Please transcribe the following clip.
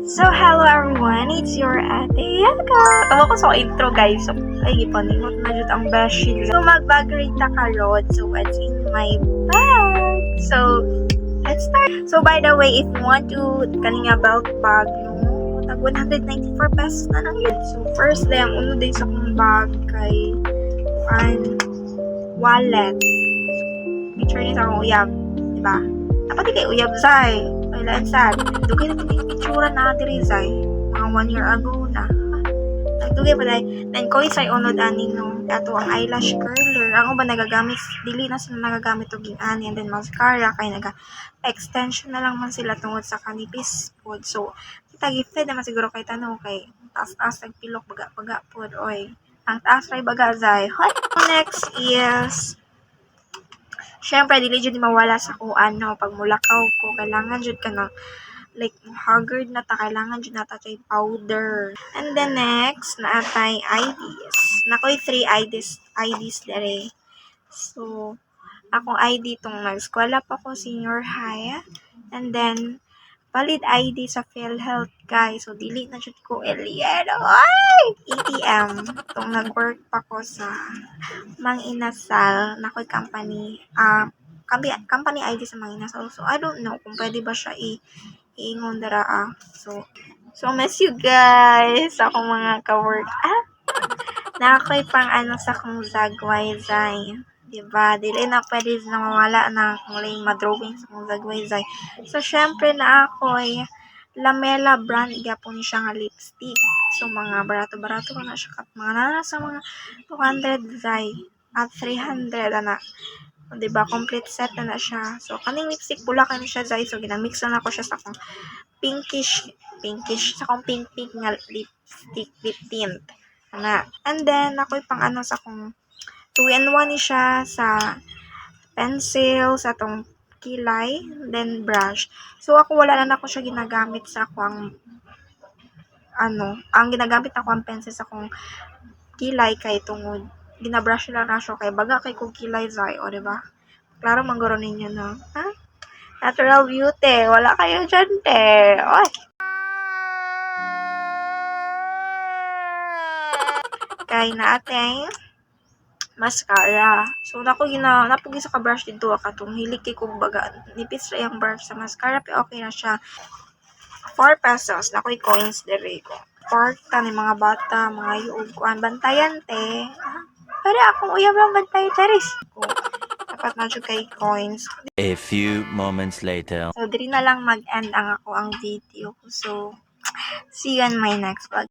So, hello everyone! It's your Ate Yaga! Tawa ko sa intro, guys. So, ay, ipaningot na dyan ang beshi. So, mag-bag rate na karot. So, what's in my bag? So, let's start. So, by the way, if you want to kalinga belt bag, no, tag 194 pesos na lang yun. So, first day, ang uno din sa kong bag kay wallet. Picture niya sa akong uyab. Diba? Dapat di kay uyab, Zay. Kailan sad. Dugay na yung picture na diri, Zay. Mga 1 year ago na. Nagdugay pa dahil. Then, ko isay unod ani no. Ato ang eyelash curler. Ako ba nagagamit? Dili na sila nagagamit og ani. And then, mascara. Kaya extension na lang man sila tungod sa kanipis pod. So, kita gifted naman siguro kay tanong kay taas-taas nagpilok baga-baga pod. Oy. Ang taas ray baga, Zay. Next is syempre, dili jud mawala sa kuan no pag mulakaw ko kailangan jud ka na like haggard na ta kailangan jud nata tay powder. And then next na atay IDs. Nakoy 3 IDs dere. So akong ID tong nag-eskwela pa ko senior high. And then valid ID sa PhilHealth, guys. So dili na jud ko alien. Ay! ATM tong nag-work pa ko sa Mang Inasal, nakoy company, company ID sa Mang Inasal. So, I don't know kung pwede ba siya iingon dara. So miss you guys, akong mga ka-work. Nakoy pang ano sa kong Zagway Zay. Diba? Dili na pwede na mawala na kung lay madrawing sa kong Zagway Zay. So, syempre na ako'y Lamela brand gyapon siya nga lipstick. So, mga barato-barato ko na siya. Mga nasa mga 200 Zay at 300 na. Diba? Complete set na siya. So, kaning lipstick pula ka siya Zay. So, ginamix na ako siya sa akong pinkish, sa akong pink nga lipstick, lip tint. Ana. And then, ako'y pang ano sa akong 2-in-1 ni siya sa pencil, sa tong kilay, then brush. So, ako wala na ako siya ginagamit sa akong ang ginagamit ako ang pencil sa akong kilay kay tungod ginabrush lang na siya kay baga kay kong kilay Zay, o diba? Klaro mangguro ninyo no? Ha? Natural beauty. Wala kayo dyan, te. Oy! Kay natin mascara. So, napugi sa ka-brush dito katong hilig kay kong baga. Nipis ra yung brush sa mascara, pero okay na siya. 4 pesos. Nakoy coins dere ko. Porta ni mga bata, mga yuog kuan. Bantayan, te. Pwede akong uyab lang bantayan, Charis. Dapat na siya kay coins. A few moments later. So, diri na lang mag-end ang video. So, see you on my next vlog.